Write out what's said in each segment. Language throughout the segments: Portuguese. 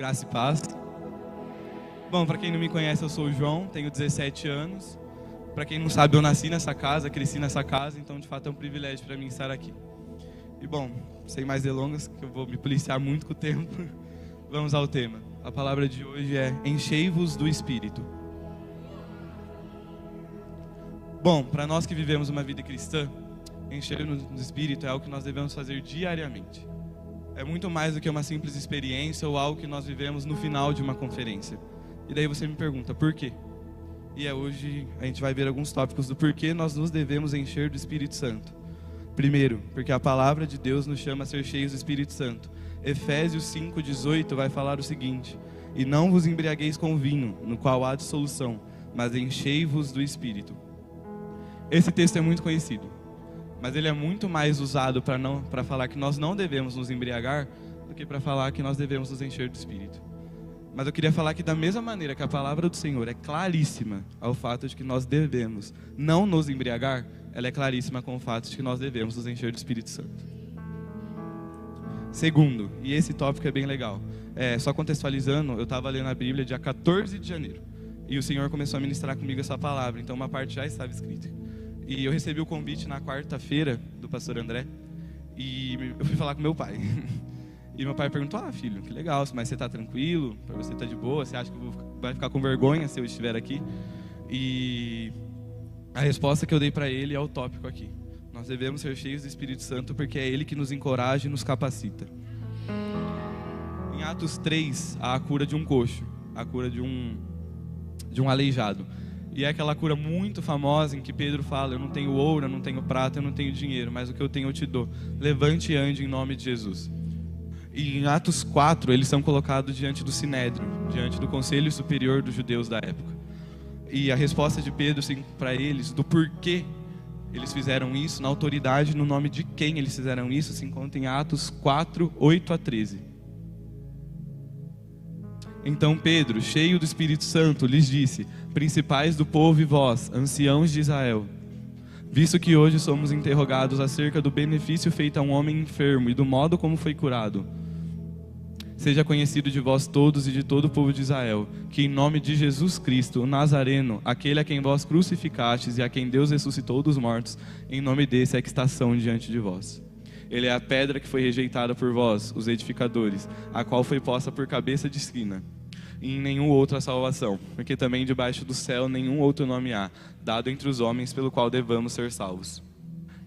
Graça e paz. Bom, para quem não me conhece, eu sou o João, tenho 17 anos. Para quem não sabe, eu nasci nessa casa, cresci nessa casa, então de fato é um privilégio para mim estar aqui. E bom, sem mais delongas, que eu vou me policiar muito com o tempo, vamos ao tema. A palavra de hoje é enchei-vos do Espírito. Bom, para nós que vivemos uma vida cristã, encher-nos do Espírito é algo que nós devemos fazer diariamente. É muito mais do que uma simples experiência ou algo que nós vivemos no final de uma conferência. E daí você me pergunta, por quê? E hoje a gente vai ver alguns tópicos do porquê nós nos devemos encher do Espírito Santo. Primeiro, porque a palavra de Deus nos chama a ser cheios do Espírito Santo. Efésios 5:18 vai falar o seguinte: e não vos embriagueis com vinho, no qual há dissolução, mas enchei-vos do Espírito. Esse texto é muito conhecido, mas ele é muito mais usado para falar que nós não devemos nos embriagar do que para falar que nós devemos nos encher do Espírito. Mas eu queria falar que da mesma maneira que a palavra do Senhor é claríssima ao fato de que nós devemos não nos embriagar, ela é claríssima com o fato de que nós devemos nos encher do Espírito Santo. Segundo, e esse tópico é bem legal, só contextualizando, eu estava lendo a Bíblia dia 14 de janeiro e o Senhor começou a ministrar comigo essa palavra, então uma parte já estava escrita. E eu recebi o convite na quarta-feira do pastor André e eu fui falar com meu pai. E meu pai perguntou, filho, que legal, mas você está tranquilo? Para você está de boa? Você acha que vai ficar com vergonha se eu estiver aqui? E a resposta que eu dei para ele é o tópico aqui. Nós devemos ser cheios do Espírito Santo porque é Ele que nos encoraja e nos capacita. Em Atos 3, há a cura de um coxo, a cura de um aleijado. E é aquela cura muito famosa em que Pedro fala, eu não tenho ouro, eu não tenho prata, eu não tenho dinheiro, mas o que eu tenho eu te dou. Levante e ande em nome de Jesus. E em Atos 4, eles são colocados diante do Sinédrio, diante do Conselho Superior dos Judeus da época. E a resposta de Pedro para eles, do porquê eles fizeram isso, na autoridade, no nome de quem eles fizeram isso, se encontra em Atos 4, 8 a 13. Então Pedro, cheio do Espírito Santo, lhes disse, principais do povo e vós, anciãos de Israel, visto que hoje somos interrogados acerca do benefício feito a um homem enfermo e do modo como foi curado, seja conhecido de vós todos e de todo o povo de Israel, que em nome de Jesus Cristo, o Nazareno, aquele a quem vós crucificastes e a quem Deus ressuscitou dos mortos, em nome desse é que está diante de vós. Ele é a pedra que foi rejeitada por vós, os edificadores, a qual foi posta por cabeça de esquina. E em nenhum outro a salvação, porque também debaixo do céu nenhum outro nome há, dado entre os homens pelo qual devamos ser salvos.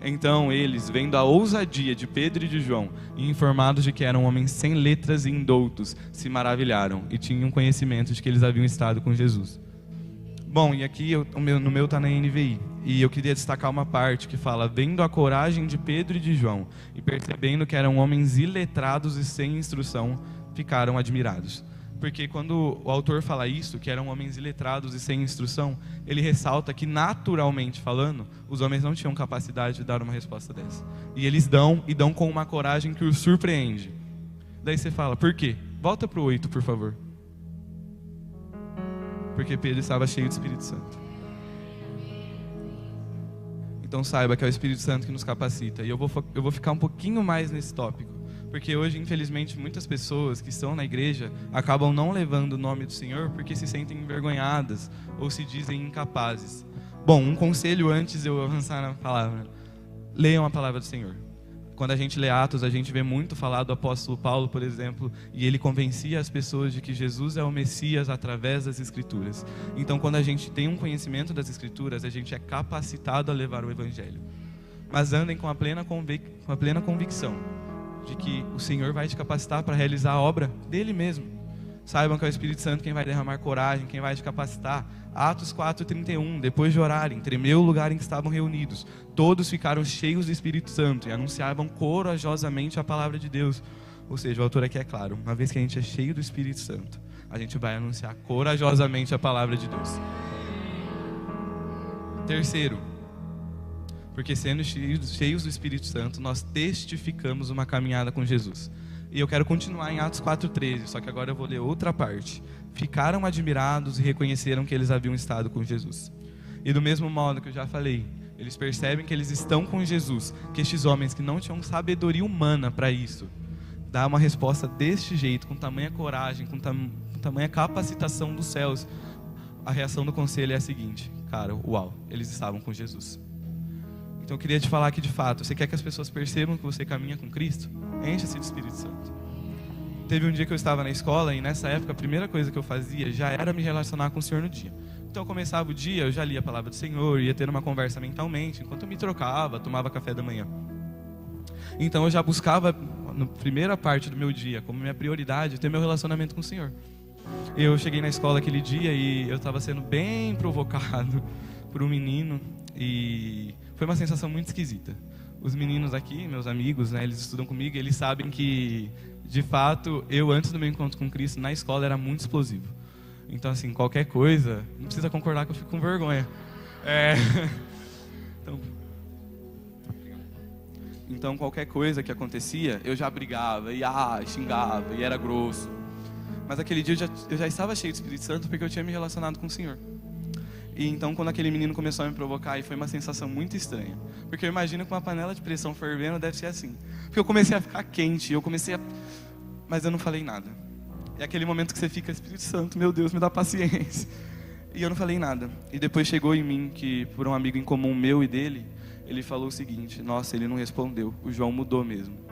Então eles, vendo a ousadia de Pedro e de João, e informados de que eram homens sem letras e indoutos, se maravilharam e tinham conhecimento de que eles haviam estado com Jesus. Bom, e aqui no meu está na NVI, e eu queria destacar uma parte que fala, vendo a coragem de Pedro e de João, e percebendo que eram homens iletrados e sem instrução, ficaram admirados. Porque quando o autor fala isso, que eram homens iletrados e sem instrução, ele ressalta que, naturalmente falando, os homens não tinham capacidade de dar uma resposta dessa. E eles dão com uma coragem que os surpreende. Daí você fala, por quê? Volta para o 8, por favor. Porque Pedro estava cheio do Espírito Santo. Então saiba que é o Espírito Santo que nos capacita. E eu vou ficar um pouquinho mais nesse tópico. Porque hoje, infelizmente, muitas pessoas que estão na igreja acabam não levando o nome do Senhor porque se sentem envergonhadas ou se dizem incapazes. Bom, um conselho antes de eu avançar na palavra. Leiam a palavra do Senhor. Quando a gente lê Atos, a gente vê muito falar do apóstolo Paulo, por exemplo, e ele convencia as pessoas de que Jesus é o Messias através das Escrituras. Então, quando a gente tem um conhecimento das Escrituras, a gente é capacitado a levar o Evangelho. Mas andem com a plena convicção de que o Senhor vai te capacitar para realizar a obra dele mesmo. Saibam que é o Espírito Santo quem vai derramar coragem, quem vai te capacitar. Atos 4:31, depois de orarem, tremeu o lugar em que estavam reunidos. Todos ficaram cheios do Espírito Santo e anunciavam corajosamente a palavra de Deus. Ou seja, o autor aqui é claro, uma vez que a gente é cheio do Espírito Santo, a gente vai anunciar corajosamente a palavra de Deus. Terceiro, porque sendo cheios do Espírito Santo, nós testificamos uma caminhada com Jesus. E eu quero continuar em Atos 4:13, só que agora eu vou ler outra parte. Ficaram admirados e reconheceram que eles haviam estado com Jesus. E do mesmo modo que eu já falei, eles percebem que eles estão com Jesus, que estes homens que não tinham sabedoria humana para isso, dar uma resposta deste jeito, com tamanha coragem, com tamanha capacitação dos céus, a reação do conselho é a seguinte: cara, uau, eles estavam com Jesus. Então eu queria te falar que, de fato, você quer que as pessoas percebam que você caminha com Cristo? Encha-se do Espírito Santo. Teve um dia que eu estava na escola e nessa época a primeira coisa que eu fazia já era me relacionar com o Senhor no dia. Então eu começava o dia, eu já lia a palavra do Senhor, ia ter uma conversa mentalmente, enquanto eu me trocava, tomava café da manhã. Então eu já buscava, na primeira parte do meu dia, como minha prioridade, ter meu relacionamento com o Senhor. Eu cheguei na escola aquele dia e eu estava sendo bem provocado por um menino e foi uma sensação muito esquisita. Os meninos aqui, meus amigos, né, eles estudam comigo e eles sabem que, de fato, eu antes do meu encontro com Cristo na escola era muito explosivo. Então, assim, qualquer coisa, não precisa concordar que eu fico com vergonha. Então, qualquer coisa que acontecia, eu já brigava, e xingava, e era grosso. Mas aquele dia eu já estava cheio do Espírito Santo porque eu tinha me relacionado com o Senhor. E então, quando aquele menino começou a me provocar, foi uma sensação muito estranha. Porque eu imagino que uma panela de pressão fervendo deve ser assim. Porque eu comecei a ficar quente, mas eu não falei nada. É aquele momento que você fica: Espírito Santo, meu Deus, me dá paciência. E eu não falei nada. E depois chegou em mim que, por um amigo em comum meu e dele, ele falou o seguinte: nossa, ele não respondeu, o João mudou mesmo.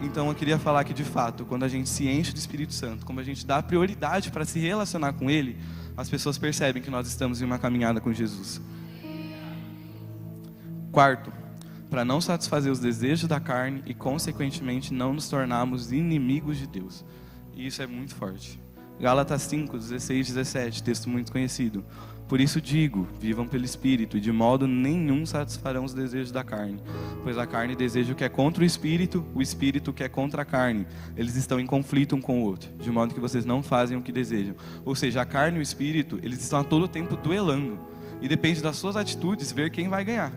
Então eu queria falar que, de fato, quando a gente se enche do Espírito Santo, como a gente dá prioridade para se relacionar com Ele, as pessoas percebem que nós estamos em uma caminhada com Jesus. Quarto, para não satisfazer os desejos da carne e, consequentemente, não nos tornarmos inimigos de Deus. E isso é muito forte. Gálatas 5, 16, 17, texto muito conhecido. Por isso digo, vivam pelo Espírito, e de modo nenhum satisfarão os desejos da carne. Pois a carne deseja o que é contra o Espírito o que é contra a carne. Eles estão em conflito um com o outro, de modo que vocês não fazem o que desejam. Ou seja, a carne e o Espírito, eles estão a todo tempo duelando. E depende das suas atitudes ver quem vai ganhar.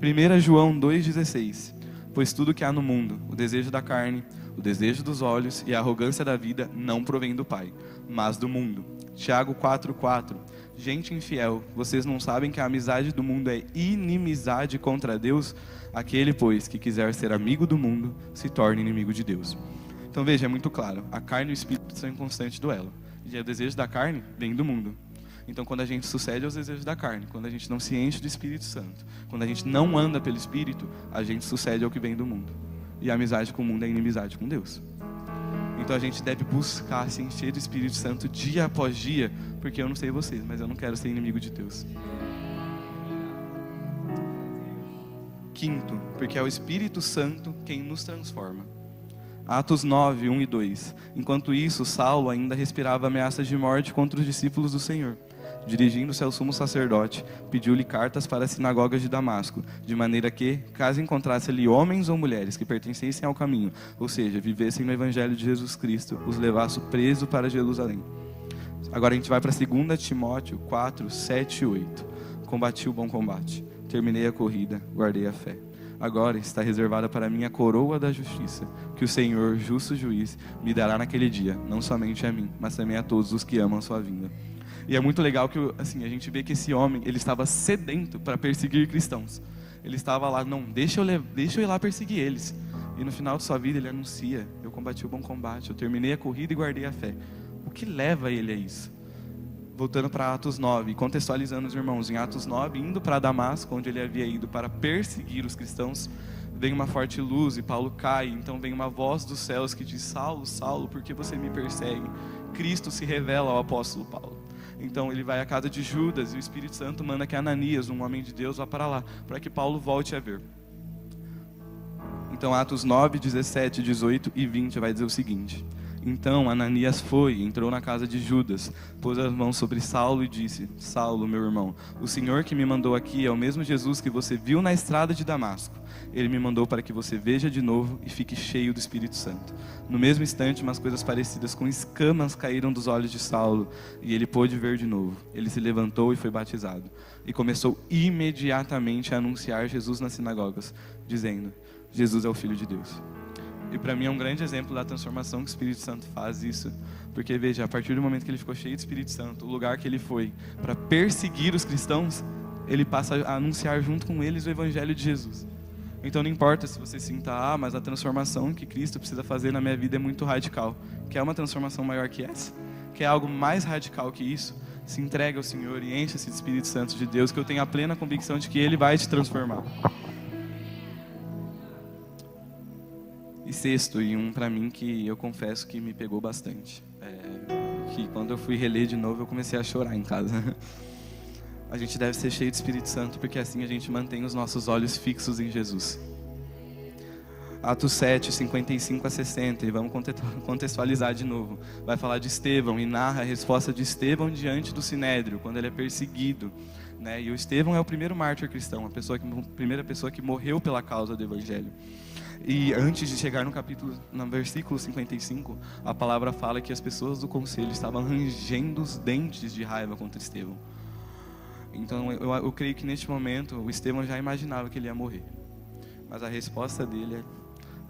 1 João 2,16. Pois tudo que há no mundo, o desejo da carne, o desejo dos olhos e a arrogância da vida não provém do Pai, mas do mundo. Tiago 4,4. Gente infiel, vocês não sabem que a amizade do mundo é inimizade contra Deus? Aquele, pois, que quiser ser amigo do mundo, se torne inimigo de Deus. Então veja, é muito claro, a carne e o Espírito estão em constante duelo. E o desejo da carne vem do mundo. Então quando a gente sucede aos desejos da carne, quando a gente não se enche do Espírito Santo, quando a gente não anda pelo Espírito, a gente sucede ao que vem do mundo. E a amizade com o mundo é inimizade com Deus. Então a gente deve buscar se encher do Espírito Santo dia após dia, porque eu não sei vocês, mas eu não quero ser inimigo de Deus. Quinto, porque é o Espírito Santo quem nos transforma. Atos 9, 1 e 2. Enquanto isso, Saulo ainda respirava ameaças de morte contra os discípulos do Senhor. Dirigindo-se ao sumo sacerdote, pediu-lhe cartas para as sinagogas de Damasco, de maneira que, caso encontrasse ali homens ou mulheres que pertencessem ao caminho, ou seja, vivessem no Evangelho de Jesus Cristo, os levasse preso para Jerusalém. Agora a gente vai para 2 Timóteo 4, 7 e 8. Combati o bom combate, terminei a corrida, guardei a fé. Agora está reservada para mim a coroa da justiça, que o Senhor, justo juiz, me dará naquele dia, não somente a mim, mas também a todos os que amam a sua vinda. E é muito legal que assim, a gente vê que esse homem, ele estava sedento para perseguir cristãos. Ele estava lá, não, deixa eu ir lá perseguir eles. E no final de sua vida ele anuncia: eu combati o bom combate, eu terminei a corrida e guardei a fé. O que leva ele a isso? Voltando para Atos 9, contextualizando os irmãos, em Atos 9, indo para Damasco, onde ele havia ido para perseguir os cristãos, vem uma forte luz e Paulo cai. Então vem uma voz dos céus que diz: Saulo, Saulo, por que você me persegue? Cristo se revela ao apóstolo Paulo. Então ele vai à casa de Judas e o Espírito Santo manda que Ananias, um homem de Deus, vá para lá, para que Paulo volte a ver. Então Atos 9, 17, 18 e 20 vai dizer o seguinte: então Ananias foi, entrou na casa de Judas, pôs as mãos sobre Saulo e disse: Saulo, meu irmão, o Senhor que me mandou aqui é o mesmo Jesus que você viu na estrada de Damasco. Ele me mandou para que você veja de novo e fique cheio do Espírito Santo. No mesmo instante, umas coisas parecidas com escamas caíram dos olhos de Saulo, e ele pôde ver de novo. Ele se levantou e foi batizado, e começou imediatamente a anunciar Jesus nas sinagogas, dizendo: Jesus é o Filho de Deus. E para mim é um grande exemplo da transformação que o Espírito Santo faz isso. Porque veja, a partir do momento que ele ficou cheio do Espírito Santo, o lugar que ele foi para perseguir os cristãos, ele passa a anunciar junto com eles o Evangelho de Jesus. Então não importa se você sinta, mas a transformação que Cristo precisa fazer na minha vida é muito radical. Quer uma transformação maior que essa? Quer algo mais radical que isso? Se entrega ao Senhor e encha-se do Espírito Santo de Deus, que eu tenho a plena convicção de que Ele vai te transformar. E sexto, e um pra mim que eu confesso que me pegou bastante. Que quando eu fui reler de novo, eu comecei a chorar em casa. A gente deve ser cheio do Espírito Santo, porque assim a gente mantém os nossos olhos fixos em Jesus. Atos 7, 55 a 60, e vamos contextualizar de novo. Vai falar de Estevão e narra a resposta de Estevão diante do Sinédrio, quando ele é perseguido, né? E o Estevão é o primeiro mártir cristão, a primeira pessoa que morreu pela causa do Evangelho. E antes de chegar no versículo 55, a palavra fala que as pessoas do conselho estavam rangendo os dentes de raiva contra Estevão. Então eu creio que neste momento o Estevão já imaginava que ele ia morrer. Mas a resposta dele é: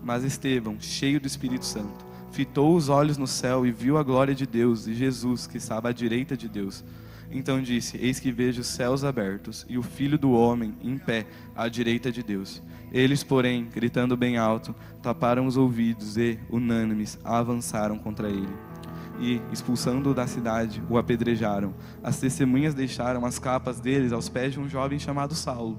mas Estevão, cheio do Espírito Santo, fitou os olhos no céu e viu a glória de Deus e Jesus, que estava à direita de Deus. Então disse: eis que vejo os céus abertos e o Filho do Homem em pé à direita de Deus. Eles, porém, gritando bem alto, taparam os ouvidos e, unânimes, avançaram contra ele. E, expulsando-o da cidade, o apedrejaram. As testemunhas deixaram as capas deles aos pés de um jovem chamado Saulo.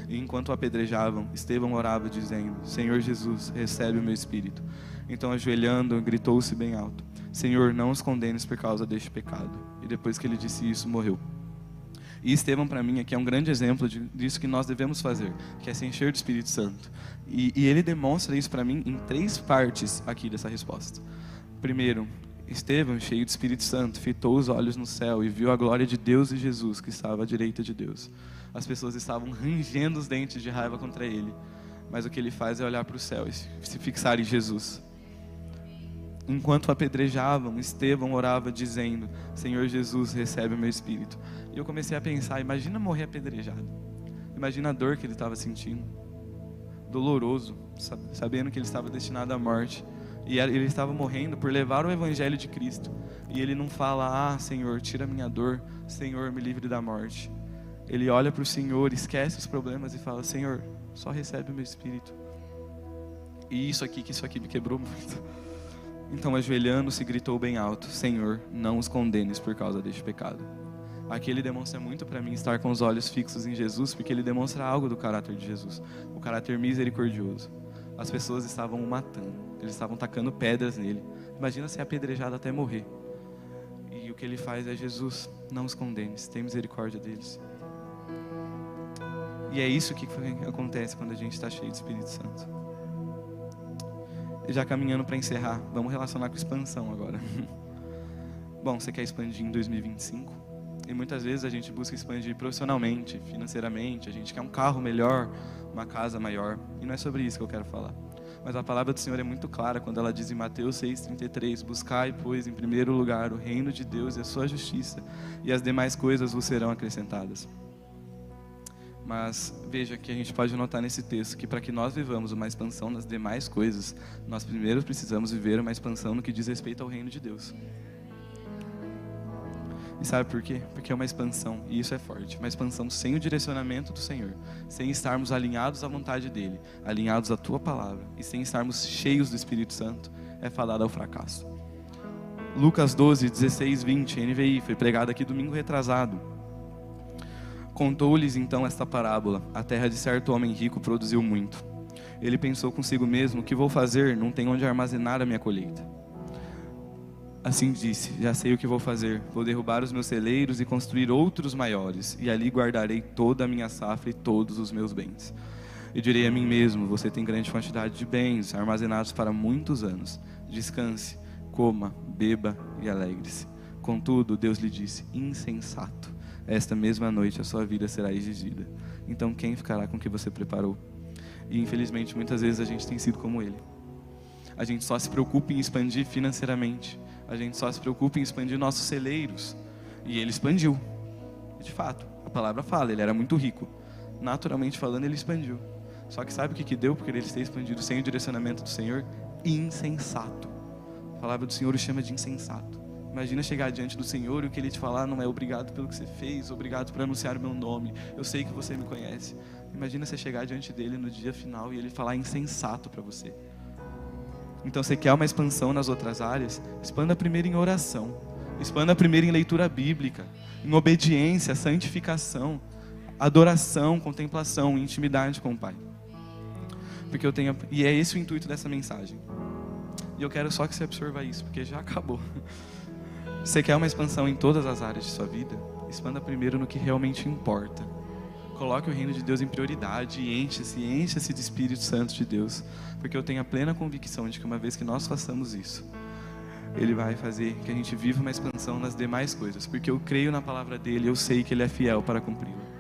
E enquanto o apedrejavam, Estevão orava, dizendo: Senhor Jesus, recebe o meu espírito. Então, ajoelhando, gritou-se bem alto: Senhor, não os condenes por causa deste pecado. E depois que ele disse isso, morreu. E Estevão, para mim, aqui é um grande exemplo disso que nós devemos fazer, que é se encher do Espírito Santo. E ele demonstra isso para mim em 3 partes aqui dessa resposta. Primeiro, Estevão, cheio do Espírito Santo, fitou os olhos no céu e viu a glória de Deus e Jesus, que estava à direita de Deus. As pessoas estavam rangendo os dentes de raiva contra ele, mas o que ele faz é olhar para o céu e se fixar em Jesus. Enquanto apedrejavam, Estevão orava dizendo: Senhor Jesus, recebe o meu espírito. E eu comecei a pensar: imagina morrer apedrejado. Imagina a dor que ele estava sentindo. Doloroso, sabendo que ele estava destinado à morte. E ele estava morrendo por levar o evangelho de Cristo. E ele não fala: ah, Senhor, tira a minha dor. Senhor, me livre da morte. Ele olha para o Senhor, esquece os problemas e fala: Senhor, só recebe o meu espírito. E isso aqui me quebrou muito. Então, ajoelhando-se, gritou bem alto: Senhor, não os condenes por causa deste pecado. Aqui ele demonstra muito para mim estar com os olhos fixos em Jesus, porque ele demonstra algo do caráter de Jesus, o caráter misericordioso. As pessoas estavam o matando, eles estavam tacando pedras nele. Imagina ser apedrejado até morrer. E o que ele faz é: Jesus, não os condenes, tem misericórdia deles. E é isso que acontece quando a gente está cheio do Espírito Santo. Já caminhando para encerrar, vamos relacionar com expansão agora. Bom, você quer expandir em 2025? E muitas vezes a gente busca expandir profissionalmente, financeiramente, a gente quer um carro melhor, uma casa maior. E não é sobre isso que eu quero falar. Mas a palavra do Senhor é muito clara quando ela diz em Mateus 6,33: buscai, pois, em primeiro lugar o reino de Deus e a sua justiça, e as demais coisas vos serão acrescentadas. Mas veja que a gente pode notar nesse texto que para que nós vivamos uma expansão nas demais coisas, nós primeiro precisamos viver uma expansão no que diz respeito ao reino de Deus. E sabe por quê? Porque é uma expansão, e isso é forte, uma expansão sem o direcionamento do Senhor, sem estarmos alinhados à vontade dEle, alinhados à Tua Palavra, e sem estarmos cheios do Espírito Santo, é fadado ao fracasso. Lucas 12, 16, 20, NVI, foi pregado aqui domingo retrasado. Contou-lhes então esta parábola: a terra de certo homem rico produziu muito. Ele pensou consigo mesmo: o que vou fazer? Não tenho onde armazenar a minha colheita. Assim disse: já sei o que vou fazer. Vou derrubar os meus celeiros e construir outros maiores, e ali guardarei toda a minha safra e todos os meus bens. E direi a mim mesmo: você tem grande quantidade de bens armazenados para muitos anos. Descanse, coma, beba e alegre-se. Contudo, Deus lhe disse: insensato, esta mesma noite a sua vida será exigida. Então quem ficará com o que você preparou? E infelizmente muitas vezes a gente tem sido como ele. A gente só se preocupa em expandir financeiramente. A gente só se preocupa em expandir nossos celeiros. E ele expandiu. De fato, a palavra fala, ele era muito rico. Naturalmente falando, ele expandiu. Só que sabe o que deu porque ele ter expandido sem o direcionamento do Senhor? Insensato. A palavra do Senhor o chama de insensato. Imagina chegar diante do Senhor e o que Ele te falar não é: obrigado pelo que você fez, obrigado por anunciar o meu nome, eu sei que você me conhece. Imagina você chegar diante dele no dia final e ele falar insensato para você. Então, você quer uma expansão nas outras áreas? Expanda primeiro em oração. Expanda primeiro em leitura bíblica, em obediência, santificação, adoração, contemplação, intimidade com o Pai. Porque e é esse o intuito dessa mensagem. E eu quero só que você absorva isso, porque já acabou. Você quer uma expansão em todas as áreas de sua vida? Expanda primeiro no que realmente importa. Coloque o reino de Deus em prioridade e encha-se de Espírito Santo de Deus. Porque eu tenho a plena convicção de que uma vez que nós façamos isso, Ele vai fazer que a gente viva uma expansão nas demais coisas. Porque eu creio na palavra dEle, eu sei que Ele é fiel para cumpri-la.